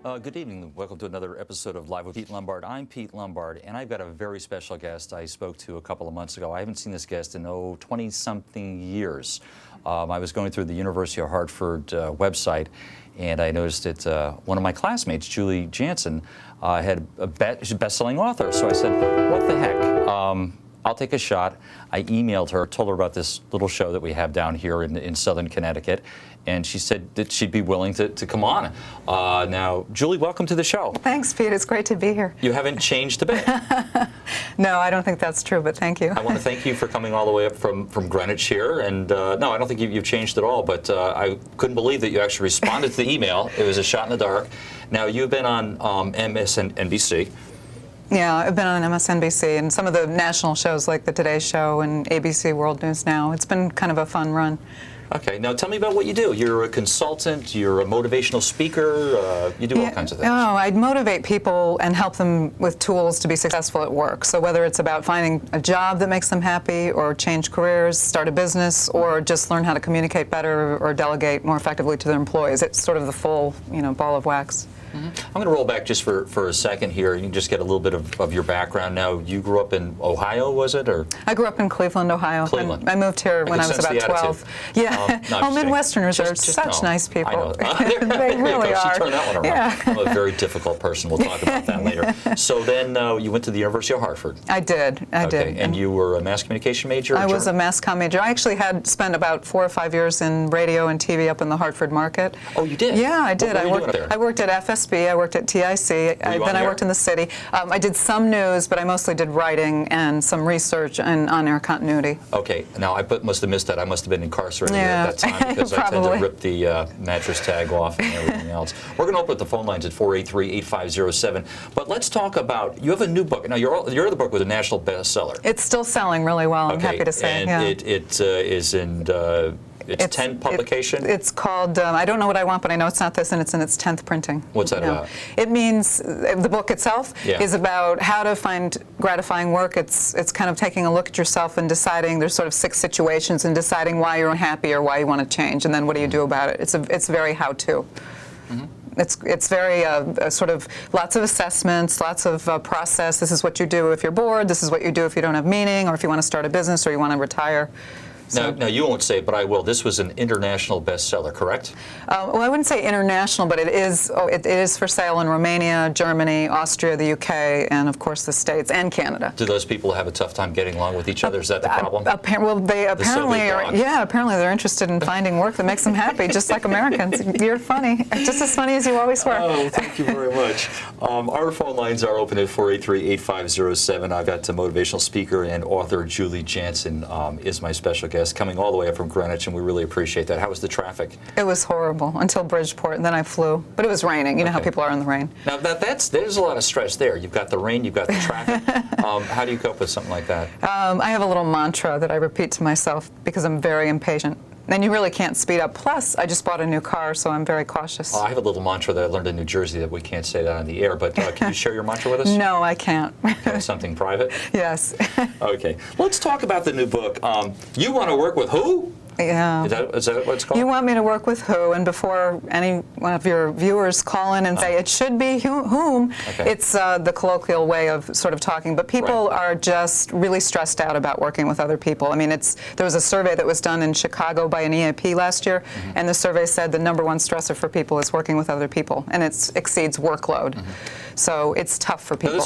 Good evening. Welcome to another episode of Live with Pete Lombard. I'm Pete Lombard, and I've got a very special guest I spoke to a couple of months ago. I haven't seen this guest in, 20-something years. I was going through the University of Hartford website, and I noticed that one of my classmates, Julie Jansen, had she's a best-selling author. So I said, what the heck? I'll take a shot. I emailed her, told her about this little show that we have down here in southern Connecticut, and she said that she'd be willing to come on. Now, Julie, welcome to the show. Thanks, Pete. It's great to be here. You haven't changed a bit. No, I don't think that's true, but thank you. I want to thank you for coming all the way up from Greenwich here. And no, I don't think you've changed at all, but I couldn't believe that you actually responded to the email. It was a shot in the dark. Now, you've been on MSNBC. Yeah, I've been on MSNBC and some of the national shows like the Today Show and ABC World News Now. It's been kind of a fun run. Okay, now tell me about what you do. You're a consultant, you're a motivational speaker, you do all kinds of things. Oh, I motivate people and help them with tools to be successful at work. So whether it's about finding a job that makes them happy or change careers, start a business, or just learn how to communicate better or delegate more effectively to their employees, it's sort of the full, ball of wax. Mm-hmm. I'm going to roll back just for a second here. You can just get a little bit of your background. Now, you grew up in Ohio, was it? Or I grew up in Cleveland, Ohio. Cleveland. I moved here when I was about 12. Yeah. Midwesterners are such nice people. I know. They really are. She turned that one around. Yeah. I'm a very difficult person. We'll talk about that later. So then you went to the University of Hartford. I did. I did. And you were a mass communication major? I was a mass comm major. I actually had spent about 4 or 5 years in radio and TV up in the Hartford market. Oh, you did? Yeah, I did. What were you doing there? I worked at FSB. I worked at TIC. Then I worked in the city. I did some news, but I mostly did writing and some research and on-air continuity. Okay. Now, I must have missed that. I must have been incarcerated at that time because I tend to rip the mattress tag off and everything else. We're going to open up the phone lines at 483-8507. But let's talk about, you have a new book. Now, your other book was a national bestseller. It's still selling really well, I'm happy to say. And it is in... It's 10 publication? It's called, I don't know what I want, but I know it's not this, and it's in its 10th printing. What's that about? It means, the book itself is about how to find gratifying work. It's kind of taking a look at yourself and deciding, there's sort of 6 situations, and deciding why you're unhappy or why you want to change, and then what do you do about it. It's very how-to. Mm-hmm. It's very sort of lots of assessments, lots of process. This is what you do if you're bored. This is what you do if you don't have meaning, or if you want to start a business, or you want to retire. Now, you won't say it, but I will. This was an international bestseller, correct? Well, I wouldn't say international, but it is for sale in Romania, Germany, Austria, the UK, and of course the States and Canada. Do those people have a tough time getting along with each other? Is that the problem? Well, they apparently are. Yeah, apparently they're interested in finding work that makes them happy, just like Americans. You're funny, just as funny as you always were. Oh, thank you very much. Our phone lines are open at 483-8507. I've got the motivational speaker and author Julie Jansen is my special guest, coming all the way up from Greenwich, and we really appreciate that. How was the traffic? It was horrible until Bridgeport, and then I flew. But it was raining. You know how people are in the rain. Now, there's a lot of stress there. You've got the rain, you've got the traffic. How do you cope with something like that? I have a little mantra that I repeat to myself because I'm very impatient. And you really can't speed up. Plus, I just bought a new car, so I'm very cautious. I have a little mantra that I learned in New Jersey that we can't say that on the air, but can you share your mantra with us? No, I can't. Something private? Yes. Okay. Let's talk about the new book. You want to work with who? Yeah. Is that what it's called? You want me to work with who? And before any one of your viewers call in and say it should be whom, it's the colloquial way of sort of talking. But people are just really stressed out about working with other people. I mean, there was a survey that was done in Chicago by an EAP last year, and the survey said the #1 stressor for people is working with other people, and it exceeds workload. So it's tough for people.